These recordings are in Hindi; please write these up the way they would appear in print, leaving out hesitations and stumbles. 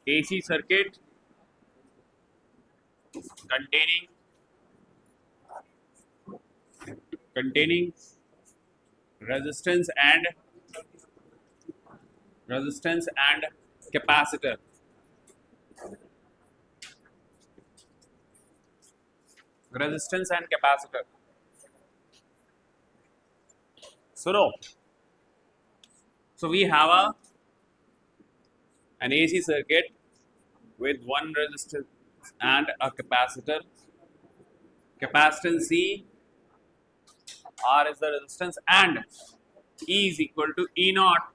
AC circuit containing resistance and capacitor. Resistance and capacitor. So we have an AC circuit with one resistor and a capacitor. Capacitance C, R is the resistance, and E is equal to E naught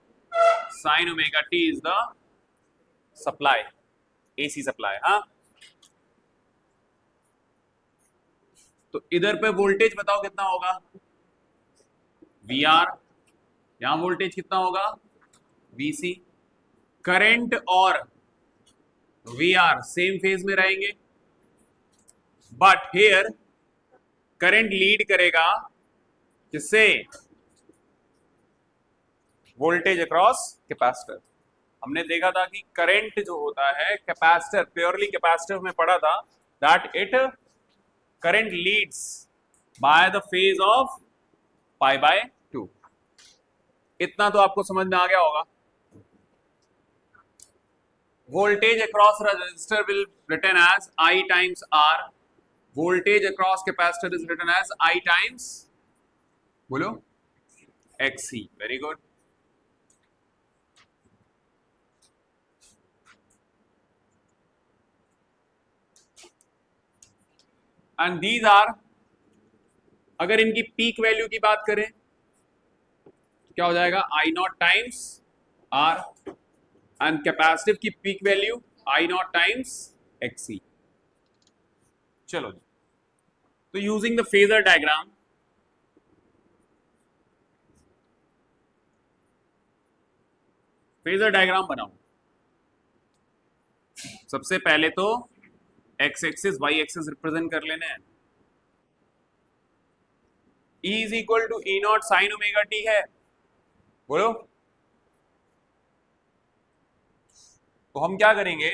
sin omega t is the supply, AC supply. हाँ, तो इधर पे वोल्टेज बताओ कितना होगा, VR, यहां वोल्टेज कितना होगा, VC. करंट और VR सेम फेज में रहेंगे, बट हियर करंट लीड करेगा किससे, वोल्टेज अक्रॉस कैपेसिटर. हमने देखा था कि करंट जो होता है कैपेसिटर, प्योरली कैपेसिटर में पढ़ा था, that it current leads by the phase of π/2. इतना तो आपको समझ में आ गया होगा. Voltage across resistor will written as I times R. Voltage across capacitor is written as I times, बोलो, XC. Very good. And these are, अगर इनकी पीक वैल्यू की बात करें तो क्या हो जाएगा, I naught times R, and capacitive की peak value I naught times XC. चलो जी, तो using the phasor diagram, phasor diagram बनाओ. सबसे पहले तो x axis y axis represent कर लेने हैं. E is equal to E naught sine omega t है, बोलो. तो हम क्या करेंगे,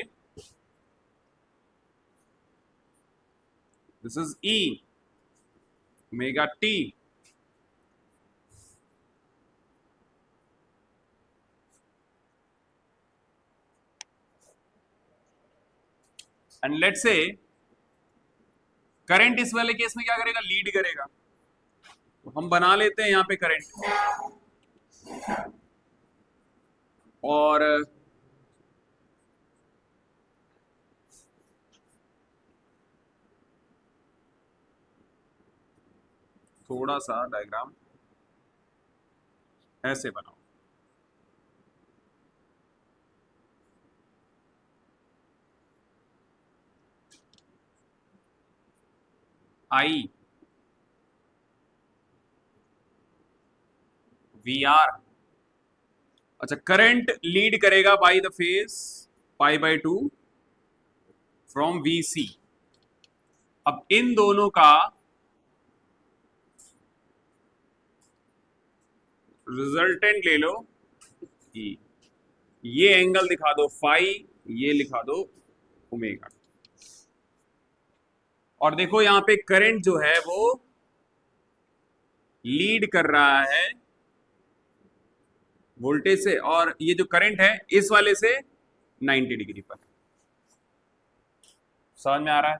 this is E omega t and let's say current इस वाले केस में क्या करेगा, लीड करेगा. तो हम बना लेते हैं यहां पे करंट, और थोड़ा सा डायग्राम ऐसे बनाओ. I VR, अच्छा, करंट लीड करेगा by the phase π/2 from VC. अब इन दोनों का रिजल्टेंट ले लो E. ये एंगल दिखा दो फाई, ये लिखा दो ओमेगा. और देखो यहां पे करंट जो है वो लीड कर रहा है वोल्टेज से, और ये जो करंट है इस वाले से 90 डिग्री पर. समझ में आ रहा है?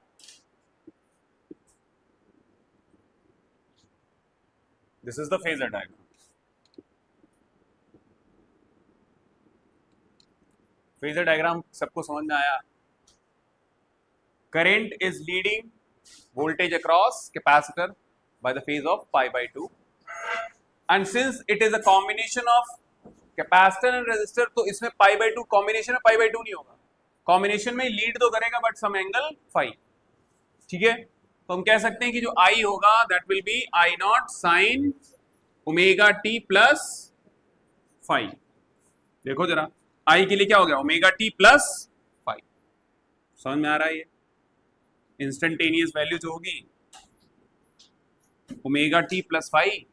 This is the phasor diagram. Phasor diagram सबको समझ में आया? Current is leading voltage across capacitor by the phase of π/2, and since it is a combination of capacitor and resistor, तो इसमें π/2 कॉम्बिनेशन है, π/2 नहीं होगा. कॉम्बिनेशन में लीड तो करेगा बट सम एंगल फाई. ठीक है, तो हम कह सकते हैं कि जो I होगा that will be I naught sine omega t plus phi. देखो जरा, I के लिए क्या हो गया, ओमेगा टी प्लस फाई. समझ में आ रहा है? ये इंस्टेंटेनियस वैल्यू जो होगी ओमेगा टी प्लस फाई,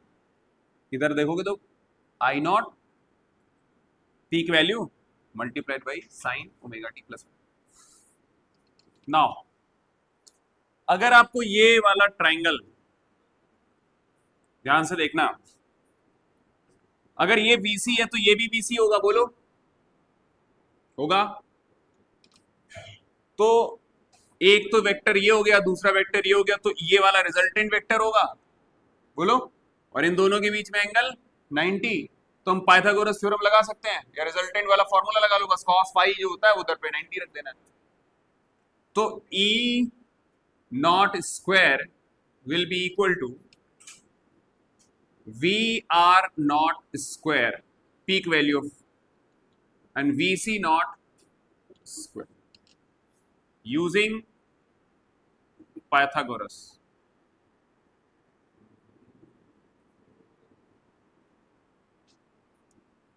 इधर देखोगे तो I naught peak value multiplied by sine omega t plus phi. Now अगर आपको ये वाला ट्राइंगल, ध्यान से देखना, अगर ये बीसी है तो ये भी बीसी होगा, बोलो होगा। तो एक तो वेक्टर ये हो गया, दूसरा वेक्टर ये हो गया, तो ये वाला रिजल्टेंट वेक्टर होगा, बोलो। और इन दोनों के बीच में एंगल 90, तो हम पाइथागोरस थ्योरम लगा सकते हैं, या रिजल्टेंट वाला फॉर्मूला लगा लो, बस cos फाई जो होता है उधर पे 90 रख देना। तो E naught square will be equal to VR naught square peak value of and VC naught square using Pythagoras.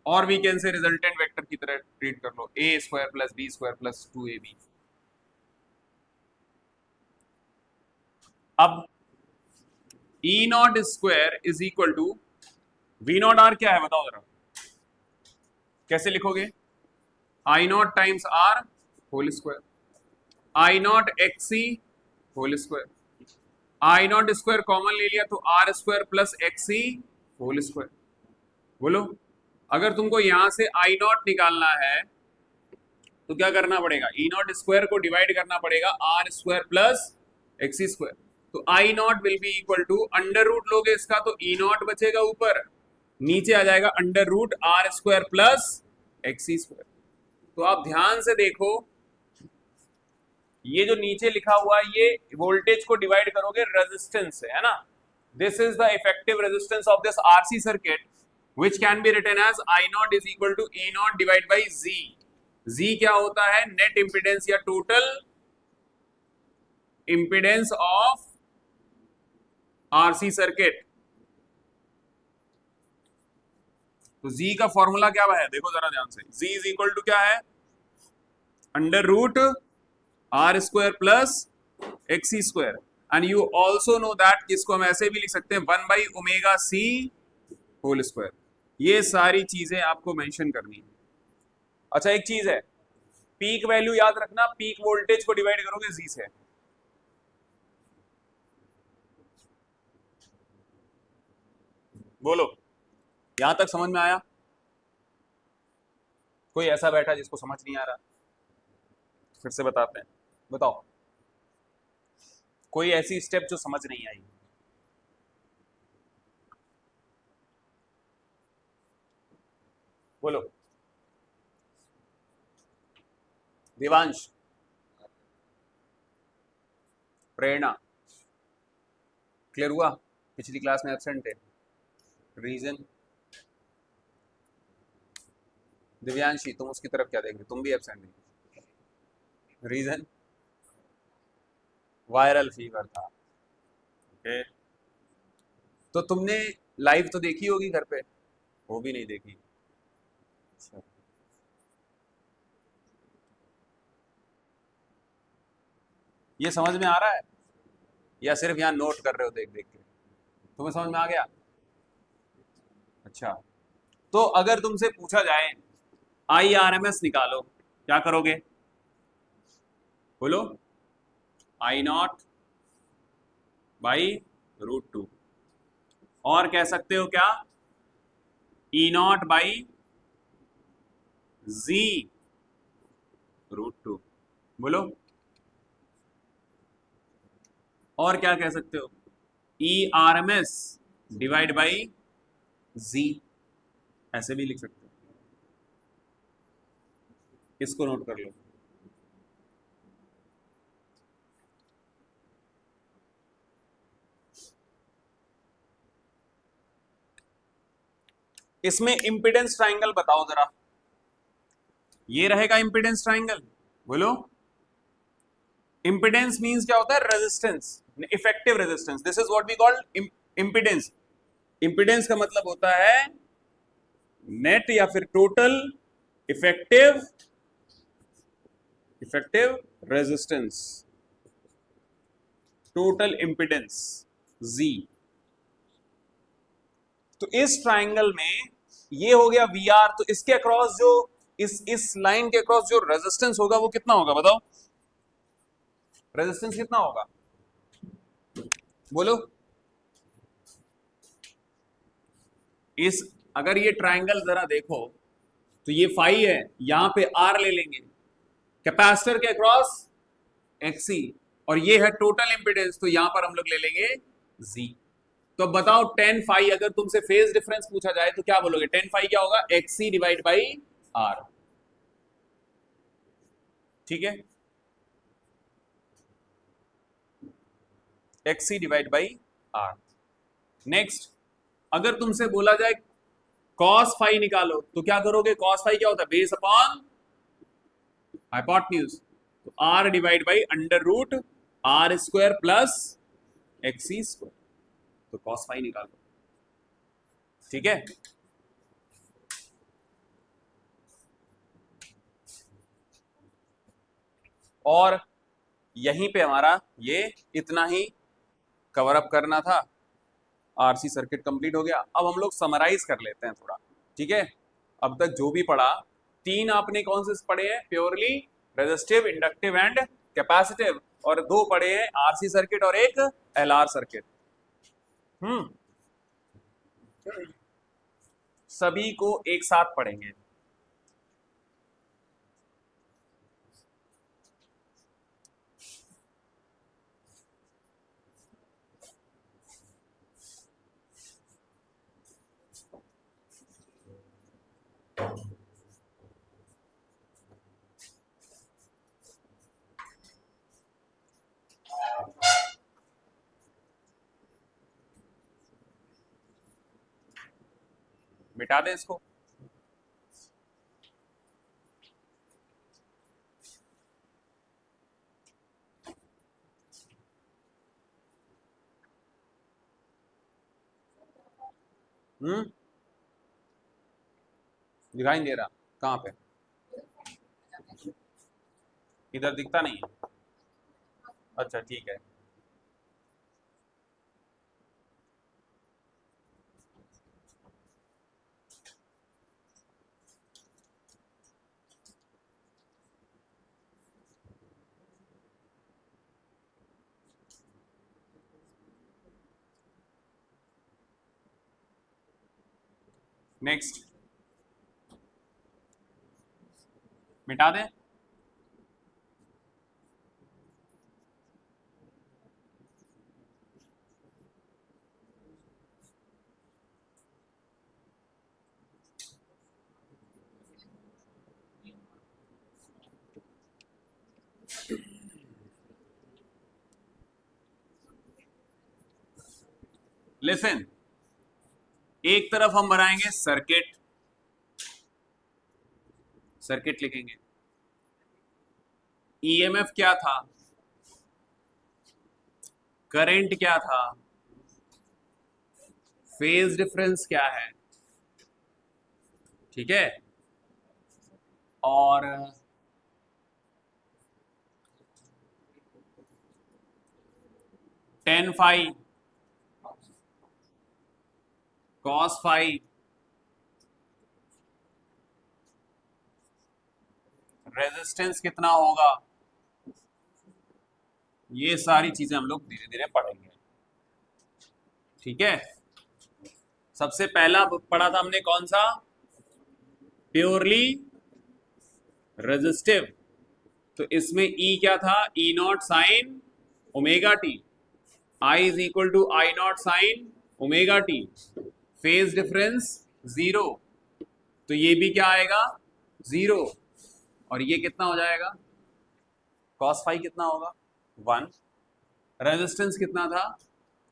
और we can say resultant vector की तरह ट्रीट कर लो, a square plus b square plus 2ab। अब E naught square is equal to V naught R क्या है बताओ जरा, कैसे लिखोगे? I naught times R whole square, I naught XC whole square, I naught square common ले लिया तो R square plus XC whole square. बोलो, अगर तुमको यहां से I नॉट निकालना है तो क्या करना पड़ेगा? E नॉट स्क्वायर को डिवाइड करना पड़ेगा R square plus XC square. तो I naught will be equal to under root लोगे इसका तो E नॉट बचेगा ऊपर, नीचे आ जाएगा under root R square plus XC square. तो आप ध्यान से देखो, ये जो नीचे लिखा हुआ है ये वोल्टेज को डिवाइड करोगे रेजिस्टेंस से, है ना। This is the effective resistance of this RC circuit which can be written as I naught is equal to E naught divide by Z। Z क्या होता है? नेट इंपीडेंस या total impedance of RC circuit. तो Z का फॉर्मूला क्या है देखो जरा ध्यान से, Z इज इक्वल टू क्या है? Under root R square plus XC square, and you also know that इसको हम ऐसे भी लिख सकते हैं 1 by omega C whole square. ये सारी चीजें आपको मेंशन करनी है। अच्छा एक चीज है, पीक वैल्यू याद रखना, पीक वोल्टेज को डिवाइड करोगे Z से। बोलो, यहां तक समझ में आया? कोई ऐसा बैठा जिसको समझ नहीं आ रहा? फिर से बताते हैं, बताओ कोई ऐसी स्टेप जो समझ नहीं आई? बोलो। देवांश, प्रेरणा, क्लियर हुआ? पिछली क्लास में एब्सेंट है, रीजन? दिव्यांशी तुम उसकी तरफ क्या देख रहे, तुम भी एब्सेंट नहीं, रीजन? वायरल फीवर था। ओके, तो तुमने लाइव तो देखी होगी घर पे, वो भी नहीं देखी? अच्छा, ये समझ में आ रहा है या सिर्फ यहाँ नोट कर रहे हो देख देख के? तुम्हें समझ में आ गया? अच्छा, तो अगर तुमसे पूछा जाए IRMS निकालो, क्या करोगे? बोलो, I नॉट बाई √2, और कह सकते हो क्या? E not by Z √2। बोलो, और क्या कह सकते हो? ERMS डिवाइड बाई Z, ऐसे भी लिख सकते हो। इसको नोट कर लो। इसमें इंपीडेंस ट्राइंगल बताओ जरा, ये रहेगा इंपीडेंस ट्राइंगल। बोलो, इंपीडेंस मींस क्या होता है? Resistance, effective resistance. This is what we call impedance. Impedance का मतलब होता है नेट या फिर total effective resistance, total impedance Z। तो इस ट्राइंगल में ये हो गया VR, तो इसके अक्रॉस जो इस लाइन के अक्रॉस जो रेजिस्टेंस होगा वो कितना होगा बताओ? रेजिस्टेंस कितना होगा बोलो। इस अगर ये ट्रायंगल जरा देखो तो ये फाई है, यहां पे आर ले लेंगे, कैपेसिटर के अक्रॉस एक्सी, और ये है टोटल इंपीडेंस, तो यहां पर हम लोग ले लेंगे जी। तो बताओ 10 फाई अगर तुमसे फेज डिफरेंस पूछा जाए तो क्या बोलोगे? 10 फाई क्या होगा? XC divide by R. ठीक है, XC divide by R. Next, अगर तुमसे बोला जाए कॉस फाई निकालो तो क्या करोगे? कॉस फाई क्या होता है? बेस अपॉन हाइपोटेन्यूज, तो R divide by under root R square plus XC square, तो कॉस फाई निकालो। ठीक है, और यहीं पे हमारा ये इतना ही कवर अप करना था। आरसी सर्किट कंप्लीट हो गया। अब हम लोग समराइज कर लेते हैं थोड़ा। ठीक है, अब तक जो भी पढ़ा, 3 आपने कौन से पढ़े हैं? Purely resistive, inductive and capacitive, और 2 पढ़े हैं आरसी सर्किट और एक एलआर सर्किट। सभी को एक साथ पढ़ेंगे। मिटा दें इसको। दिखाई नहीं दे रहा, कहां पे? इधर दिखता नहीं है? अच्छा ठीक है। नेक्स्ट, मिटा दें। लिसन, एक तरफ हम बनाएंगे सर्किट, सर्किट लिखेंगे। ईएमएफ क्या था, करंट क्या था, फेज डिफरेंस क्या है, ठीक है, और tan phi, cos phi, resistance कितना होगा, ये सारी चीजें हम लोग धीरे धीरे पढ़ेंगे। ठीक है, सबसे पहला पढ़ा था हमने कौन सा? प्योरली रेजिस्टिव, तो इसमें ई क्या था? E naught sine omega t, I is equal to I naught sine omega t, phase difference 0, तो ये भी क्या आएगा? 0, और ये कितना हो जाएगा? कॉस फाई कितना होगा? 1। रेजिस्टेंस कितना था?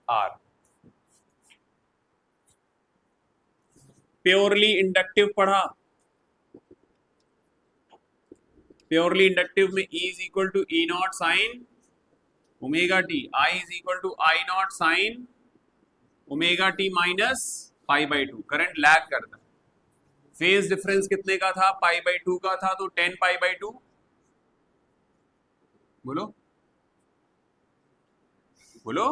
R। प्योरली इंडक्टिव पढ़ा, प्योरली इंडक्टिव में E is equal to E naught sine omega t, I is equal to I naught sine omega t minus pi by 2, current lag करता है। फेज डिफरेंस कितने का था? पाई बाई 2 का था, तो 10 पाई बाई 2, बोलो बोलो,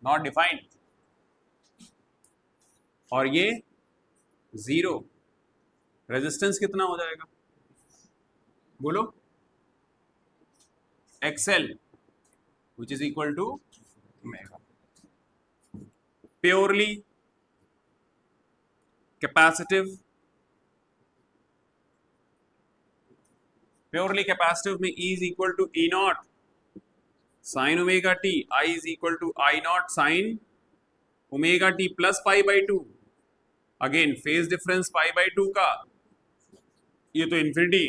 नॉट डिफाइंड, और ये 0, रेजिस्टेंस कितना हो जाएगा? बोलो, XL which is equal to omega. Purely capacitive में E is equal to E naught sin omega t, I is equal to I naught sin omega t plus pi by 2. Again phase difference pi by 2 का, ये तो इंफिनिटी,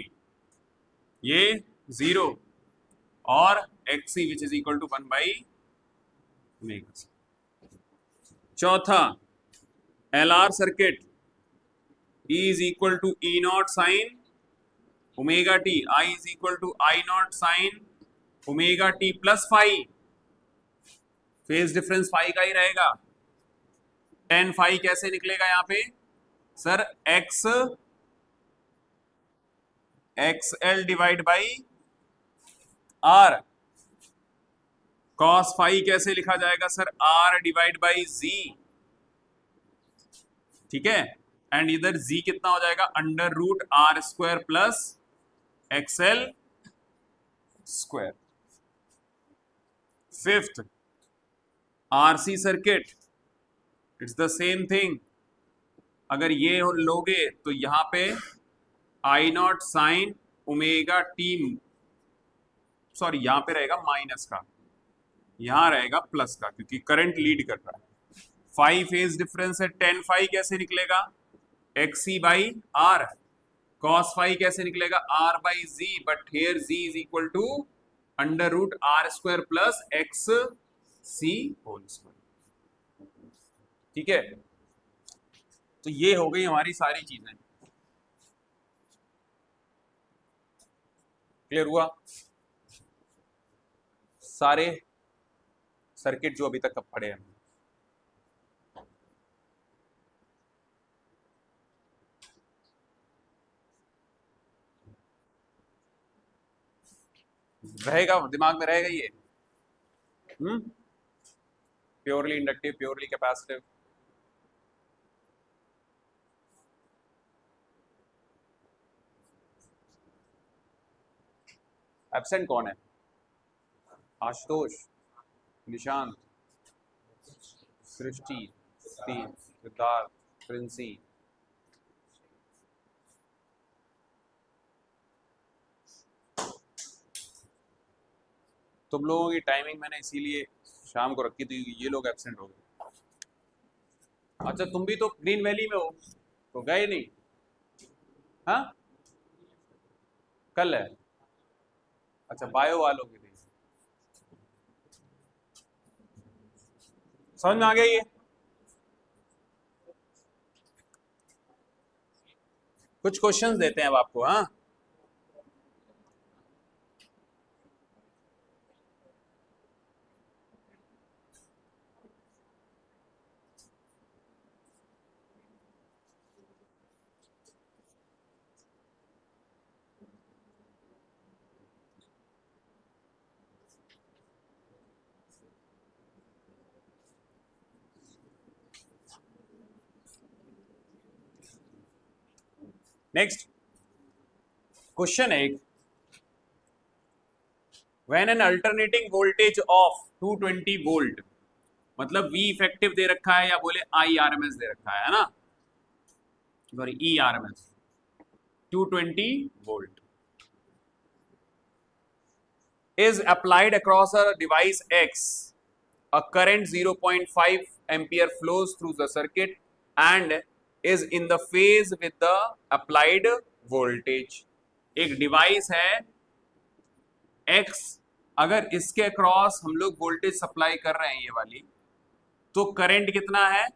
ये 0 और XC which is equal to 1 by omega. चौथा LR circuit E is equal to E naught sin omega t, I is equal to I naught sin omega t plus phi. Phase difference phi का ही रहेगा. tan फाई कैसे निकलेगा यहाँ पे sir? XL divide by R. cos phi कैसे लिखा जाएगा sir? R divide by Z. ठीक है, एंड इधर Z कितना हो जाएगा? Under root R square plus XL square. Fifth RC circuit, it's the same thing. अगर ये लोगे तो यहां पे I naught sine omega t, sorry यहां पे रहेगा माइनस का, यहां रहेगा प्लस का, क्योंकि करंट लीड कर रहा है. फाई फेज डिफरेंस है. tan फाई कैसे निकलेगा? XC by R. cos phi कैसे निकलेगा? R by Z. But here Z is equal to under root R square plus XC whole square. ठीक है, तो ये हो गई हमारी सारी चीजें. क्लियर हुआ? सारे सर्किट जो अभी तक अब पढ़े हैं. रहेगा दिमाग में, रहेगा ये. Purely inductive, purely capacitive. Absent कौन है? आशुतोष, निशांत, सृष्टि, सिद्धार्थ, प्रिंसी. तुम लोगों की टाइमिंग मैंने इसीलिए शाम को रखी थी, ये लोग एब्सेंट हो गए. अच्छा, तुम भी तो ग्रीन वैली में हो, तो गए नहीं? हाँ, कल है. अच्छा, बायो वालों की थी. समझ में आ गया ये? कुछ क्वेश्चंस देते हैं अब आपको. हाँ, नेक्स्ट क्वेश्चन है एक. When an alternating voltage of 220 volt, मतलब V इफेक्टिव दे रखा है या बोले IRMS दे रखा है ना, sorry ERMS, 220 volt is applied across a device X, a current 0.5 ampere flows through the circuit and is in the phase with the applied voltage. एक डिवाइस है X, अगर इसके अक्रॉस हम लोग वोल्टेज सप्लाई कर रहे हैं ये वाली, तो करंट कितना है?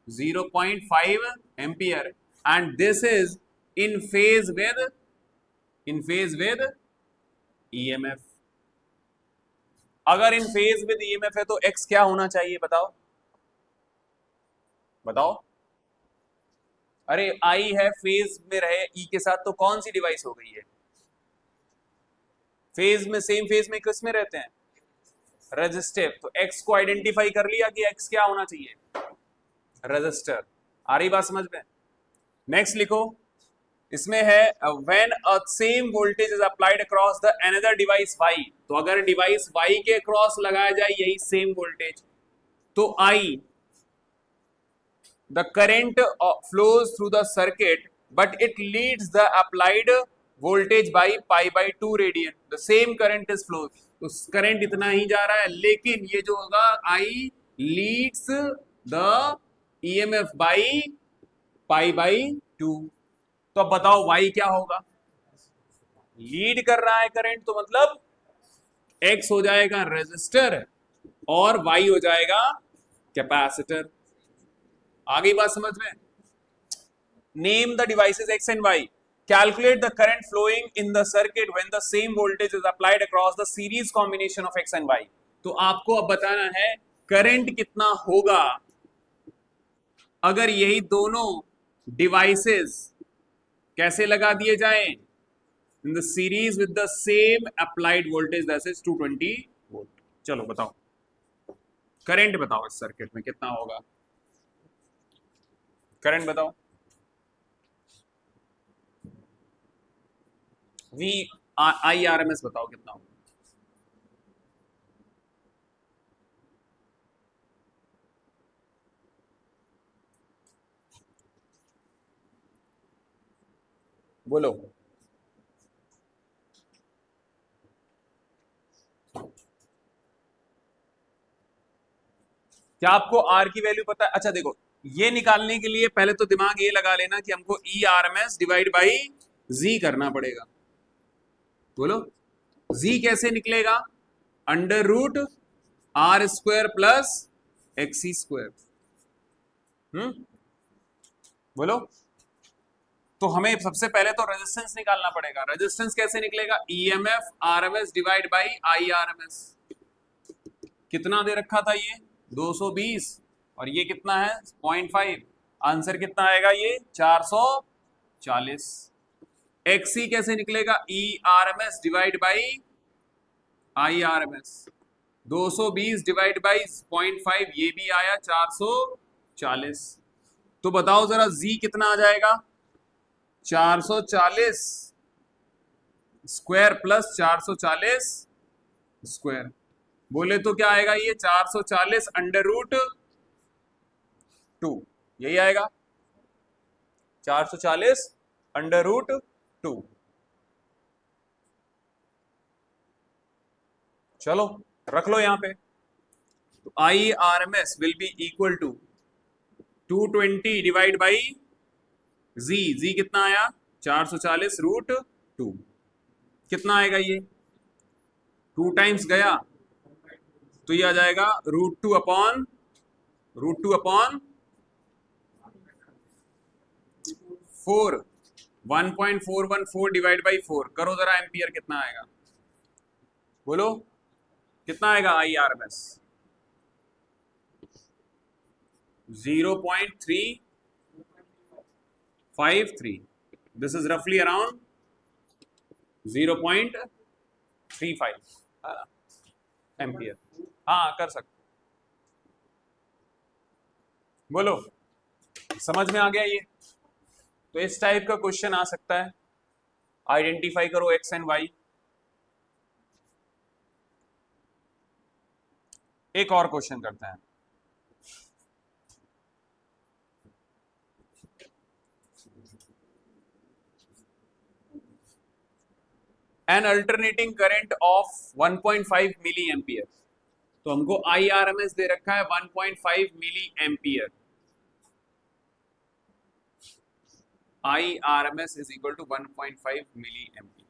0.5 ampere, and this is in phase with EMF. अगर इन फेज विद EMF है तो X क्या होना चाहिए? बताओ बताओ. अरे I है, फेज में रहे E के साथ, तो कौन सी डिवाइस हो गई है? फेज में, सेम फेज में किस में रहते हैं? रेजिस्टिव. तो X को आइडेंटिफाई कर लिया कि X क्या होना चाहिए? रेजिस्टर. आ रही बात समझ में? नेक्स्ट लिखो, इसमें है when a same voltage is applied across the another device y, तो अगर डिवाइस y के अक्रॉस लगाया जाए यही सेम वोल्टेज, तो I the current flows through the circuit but it leads the applied voltage by pi by 2 radian, the same current is flow, तो करंट इतना ही जा रहा है, लेकिन ये जो होगा I leads the EMF by pi by 2। तो अब बताओ Y क्या होगा, लीड कर रहा है करंट, तो मतलब X हो जाएगा रेजिस्टर और Y हो जाएगा कैपेसिटर। आ गई बात समझ में? Name the devices X and Y, calculate the current flowing in the circuit when the same voltage is applied across the series combination of X and Y। तो आपको अब बताना है करंट कितना होगा अगर यही दोनों डिवाइसेस कैसे लगा दिए जाएं, in the series with the same applied voltage that is 220 volt. चलो बताओ करंट बताओ इस सर्किट में कितना होगा, करंट बताओ। IRMS बताओ कितना होगा। बोलो। क्या आपको R की वैल्यू पता है? अच्छा देखो, ये निकालने के लिए पहले तो दिमाग ये लगा लेना कि हमको ERMS डिवाइड बाई Z करना पड़ेगा। बोलो Z कैसे निकलेगा, under root R square plus XC square. बोलो, तो हमें सबसे पहले तो रेजिस्टेंस निकालना पड़ेगा। रेजिस्टेंस कैसे निकलेगा, EMF RMS divide by IRMS। कितना दे रखा था ये 220 और ये कितना है 0.5, आंसर कितना आएगा ये 440। XC कैसे निकलेगा, ERMS divide by IRMS। 220 divide by 0.5 ये भी आया 440। तो बताओ जरा Z कितना आ जाएगा, 440 स्क्वायर प्लस 440 स्क्वायर। बोले तो क्या आएगा ये 440 अंडर रूट 2, यही आएगा 440 अंडर रूट 2। चलो रख लो यहां पे, तो IRMS will be equal to 220 divide by Z कितना आया 440 रूट 2, कितना आएगा ये 2 टाइम्स गया तो ये आ जाएगा रूट टू अपॉन 4, 1.414 डिवाइड बाई 4 करो जरा, एम्पियर कितना आएगा, बोलो कितना आएगा IRMS 0.353, दिस इज रफली अराउंड 0.35 एम्पियर। हाँ कर सकते, बोलो समझ में आ गया ये? तो इस टाइप का क्वेश्चन आ सकता है, आइडेंटिफाई करो X एंड Y। एक और क्वेश्चन करते हैं, an alternating current of 1.5 milli ampere. तो हमको IRMS दे रखा है 1.5 milli ampere. IRMS is equal to 1.5 milliampere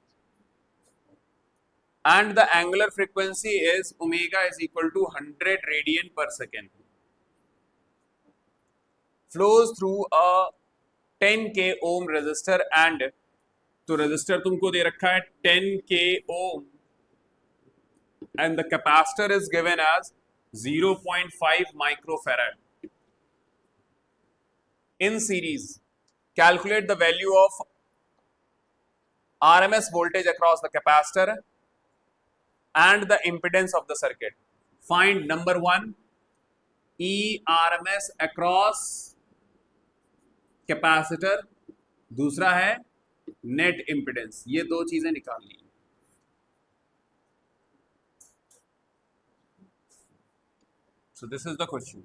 and the angular frequency is omega is equal to 100 radian per second, flows through a 10k ohm resistor and, तो resistor तुमको दे रखा है 10k ohm and the capacitor is given as 0.5 microfarad in series। Calculate the value of RMS voltage across the capacitor and the impedance of the circuit। Find number 1 ERMS across capacitor, दूसरा है नेट इम्पिडेंस, ये दो चीजें निकालनी है। So this is the question.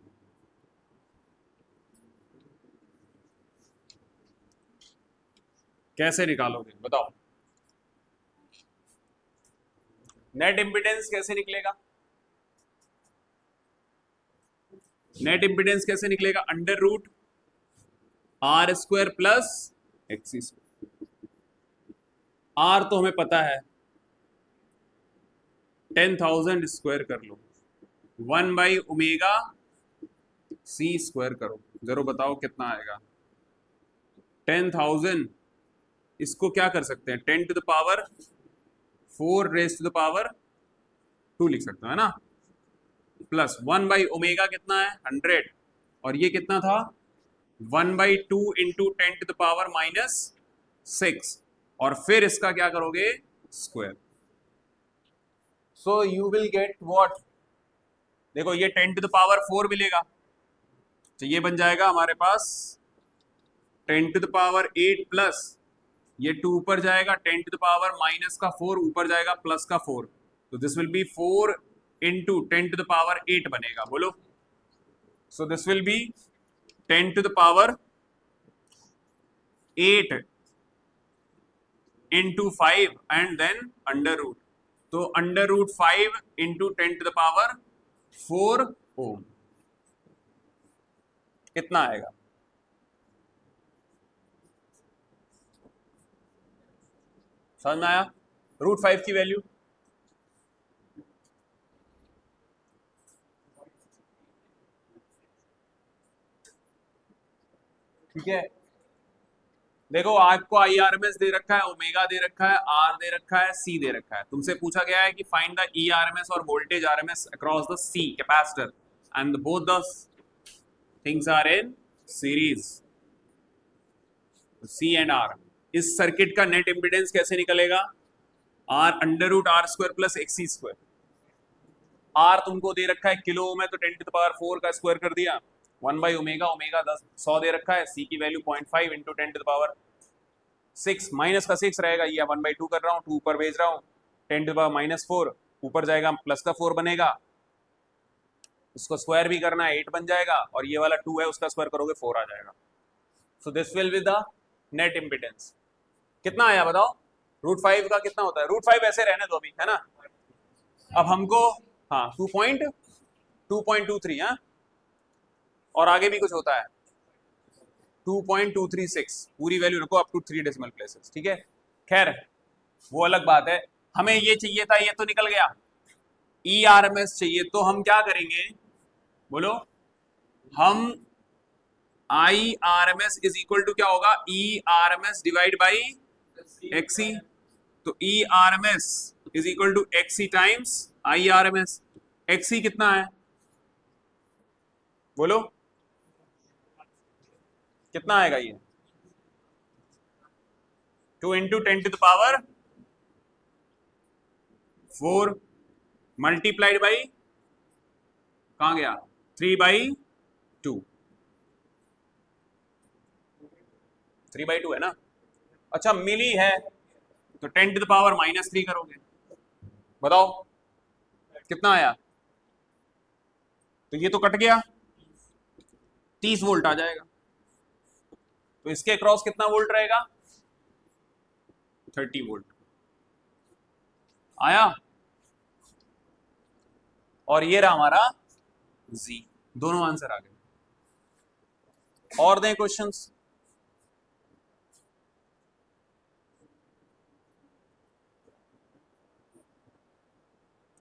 कैसे निकालोगे बताओ? नेट इम्पिडेंस कैसे निकलेगा? नेट इम्पिडेंस कैसे निकलेगा? Under root R square plus XC square. R तो हमें पता है 10,000 स्क्वायर कर लो, 1/ओमेगा सी स्क्वायर करो, जरूर बताओ कितना आएगा? 10,000, इसको क्या कर सकते हैं? 10 to the power 4 raise to the power 2 लिख सकते हैं, है ना? प्लस 1/ओमेगा कितना है? 100, और ये कितना था? 1/2 इंटू 10 टू द पावर -6, और फिर इसका क्या करोगे? Square. So you will get what? देखो ये 10 टू द पावर 4 मिलेगा, तो ये बन जाएगा हमारे पास 10 टू द पावर 8 प्लस ये 2 ऊपर जाएगा, 10 टू द पावर -4 ऊपर जाएगा, प्लस का 4, तो this will be 4 into 10 to the power 8 बनेगा, बोलो। So this will be 10 to the power 8 into 5 and then under root, तो under root 5 into 10 to the power 4 ohm. कितना आएगा? समझ में आया? √5 की वैल्यू ठीक है। देखो आपको IRMS दे रखा है, ओमेगा दे रखा है, आर दे रखा है, सी दे रखा है। तुमसे पूछा गया है कि फाइंड द ERMS और voltage RMS across the C capacitor and both the things are in series, C and R. इस सर्किट का नेट इम्पिडेंस कैसे निकलेगा? R under root R square plus XC square. R तुमको दे रखा है किलो ओम है, तो 10 टू द पावर 4 का स्क्वायर कर दिया, 1/ओमेगा, ओमेगा 100 दे रखा है, सी की value 0.5 into 10 to the power 6, minus का 6 रहेगा, ये 1/2 कर रहा हूँ, 2 ऊपर भेज रहा हूँ, 10 टू द पावर -4 ऊपर जाएगा, प्लस का 4 बनेगा, इसको स्क्वायर भी करना है, 8 बन जाएगा, और ये वाला 2 है उसका स्क्वायर करोगे 4 आ जाएगा। सो this will be the net impedance. कितना आया बताओ? √5 का कितना होता है? √5 ऐसे रहने दो अभी, है ना? अब हमको हाँ 2.23, हाँ, और आगे भी कुछ होता है 2.236, पूरी वैल्यू रखो अप टू 3 डेसिमल प्लेसेस, ठीक है। खैर वो अलग बात है, हमें ये चाहिए था, ये तो निकल गया। ERMS चाहिए, तो हम क्या करेंगे बोलो? हम IRMS इज इक्वल टू क्या होगा? ERMS डिवाइड बाई XE, तो ERMS is equal to XE times IRMS। XE कितना है बोलो? कितना आएगा ये? 2 into 10 to the power 4 multiplied by, कहां गया? 3/2, 3/2 है ना? अच्छा मिली है, तो 10 टू द पावर -3 करोगे, बताओ कितना आया? तो ये तो कट गया, 30 वोल्ट आ जाएगा, तो इसके अक्रॉस कितना वोल्ट रहेगा? 30 वोल्ट आया, और ये रहा हमारा जी, दोनों आंसर आ गए। और दें क्वेश्चंस?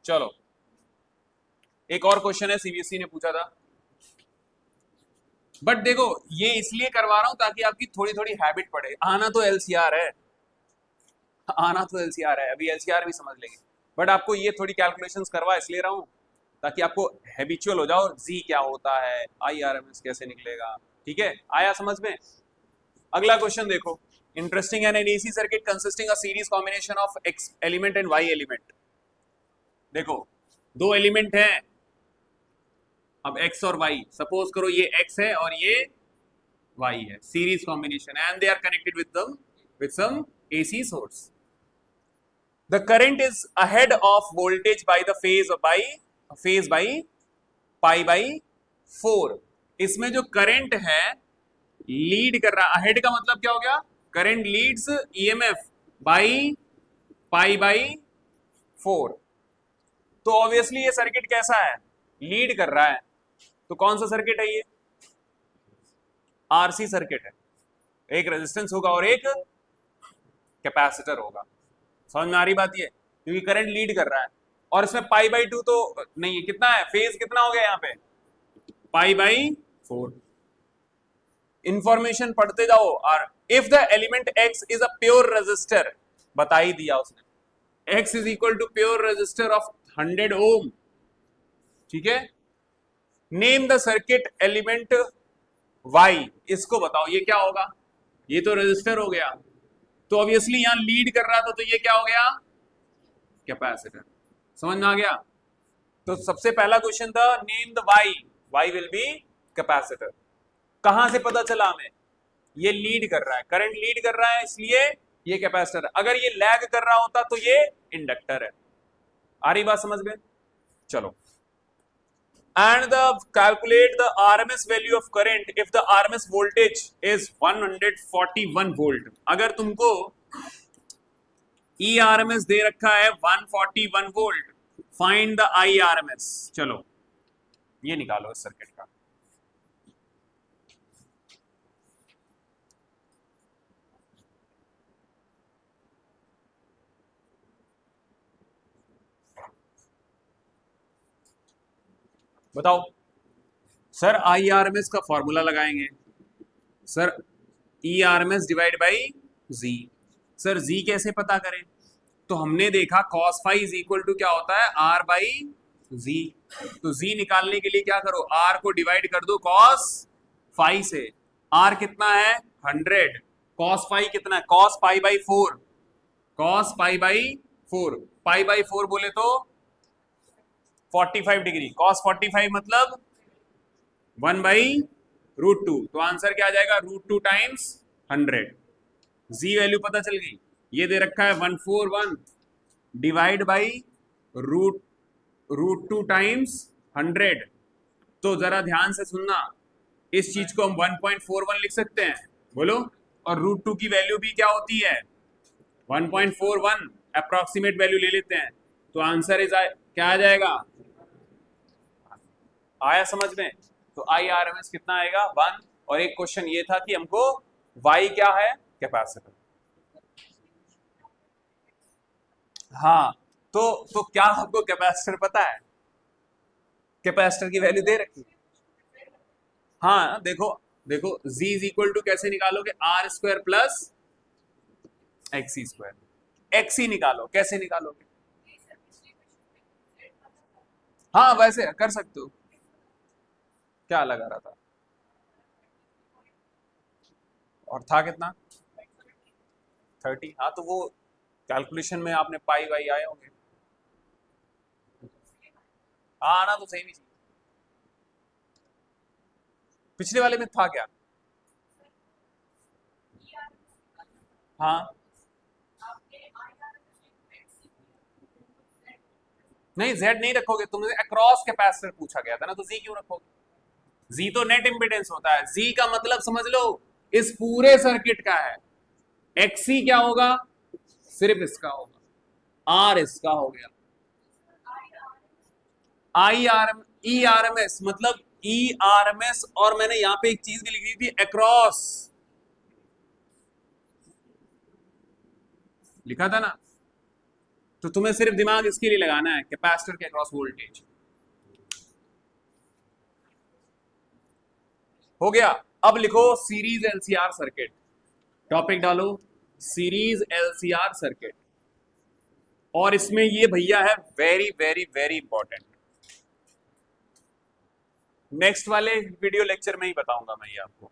चलो एक और क्वेश्चन है, CBSE ने पूछा था, बट देखो ये इसलिए करवा रहा हूं ताकि आपकी थोड़ी थोड़ी हैबिट पड़े। आना तो LCR है, आना तो LCR है, अभी LCR भी समझ लेंगे, बट आपको ये थोड़ी कैलकुलेशंस करवा इसलिए रहा हूं ताकि आपको हैबिचुअल हो जाओ, जी क्या होता है, IRMS कैसे निकलेगा, ठीक है? आया समझ में? अगला क्वेश्चन देखो, इंटरेस्टिंग है। An AC circuit consisting a series combination of X element and Y element. देखो दो एलिमेंट हैं, अब X और Y, सपोज करो ये X है और ये Y है, series combination, and they are connected with the with some AC source. The current is ahead of voltage by the phase by pi by 4. इसमें जो करंट है लीड कर रहा, अहेड का मतलब क्या हो गया, current Leeds EMF by pi by 4. तो ऑब्वियसली ये सर्किट कैसा है, लीड कर रहा है. तो कौन सा सर्किट है ये, आरसी सर्किट है. एक रेजिस्टेंस होगा और एक कैपेसिटर होगा. समझ में आ रही बात ये, क्योंकि करंट लीड कर रहा है और इसमें पाई बाई 2 तो नहीं है, कितना है फेज कितना हो गया यहाँ पे, पाई बाई 4. इंफॉर्मेशन पढ़ते जाओ. और if the element X is a pure resistor, बता ही दिया उसने, X is equal to pure resistor of 100 ohm. ठीक है. Name the circuit element Y, इसको बताओ ये क्या होगा, ये तो रेजिस्टर हो गया, तो ऑब्वियसली यहां लीड कर रहा था, तो ये क्या हो गया, कैपेसिटर. समझ में आ गया. तो सबसे पहला क्वेश्चन था name the Y, Y will be capacitor. कहां से पता चला हमें, ये लीड कर रहा है, करंट लीड कर रहा है इसलिए ये कैपेसिटर है. अगर ये लैग कर रहा होता तो ये इंडक्टर है. आ रही बात समझ में. चलो. And the calculate the RMS value of current if the RMS voltage is 141 volt. अगर तुमको ERMS दे रखा है 141 volt, find the IRMS. चलो ये निकालो इस सर्किट का. बताओ सर, IRMS का फॉर्मूला लगाएंगे sir, ERMS divide by Z. Sir Z कैसे पता करें, तो हमने देखा cos phi is equal to क्या होता है, R बाई Z. तो Z निकालने के लिए क्या करो, R को डिवाइड कर दो cos phi से. R कितना है 100, cos phi कितना है, cos pi by 4, cos pi by 4, pi by 4 बोले तो 45 डिग्री, cos 45 मतलब 1 बाई रूट 2. तो आंसर क्या आ जाएगा, रूट 2 टाइम्स 100. Z वैल्यू पता चल गई, ये दे रखा है 141 डिवाइड बाई रूट 2 टाइम्स 100. तो जरा ध्यान से सुनना, इस चीज को हम 1.41 लिख सकते हैं, बोलो. और रूट 2 की वैल्यू भी क्या होती है 1.41, अप्रोक्सीमेट वैल्यू ले लेते हैं. तो आंसर इज क्या आ जाएगा, आया समझ में. तो IRMS कितना आएगा 1. और एक क्वेश्चन ये था कि हमको Y क्या है, कैपेसिटर. हाँ, तो क्या आपको कैपेसिटर पता है, कैपेसिटर की वैल्यू दे रखी. हाँ देखो देखो, Z इज इक्वल टू कैसे निकालोगे, R square plus XC square. XC निकालो, कैसे निकालोगे, हाँ वैसे कर सकते हो. क्या लगा रहा था, और था कितना 30. हाँ तो वो कैलकुलेशन में आपने पाई वाई आए होंगे. हाँ आना तो सही नहीं चाहिए. पिछले वाले में था क्या, हाँ नहीं Z नहीं रखोगे, तुमसे अक्रॉस कैपेसिटर पूछा गया था ना, तो Z क्यों रखोगे. Z तो नेट इंपीडेंस होता है. Z का मतलब समझ लो इस पूरे सर्किट का है. XC क्या होगा, सिर्फ इसका होगा, R इसका हो गया. ERMS मतलब ERMS, और मैंने यहां पे एक चीज भी लिख दी थी, अक्रॉस लिखा था ना. तो तुम्हें सिर्फ दिमाग इसके लिए लगाना है, कैपेसिटर के अक्रॉस वोल्टेज. हो गया. अब लिखो सीरीज LCR सर्किट. टॉपिक डालो सीरीज LCR सर्किट, और इसमें ये भैया है very very very important. Next वाले वीडियो लेक्चर में ही बताऊंगा मैं ये आपको.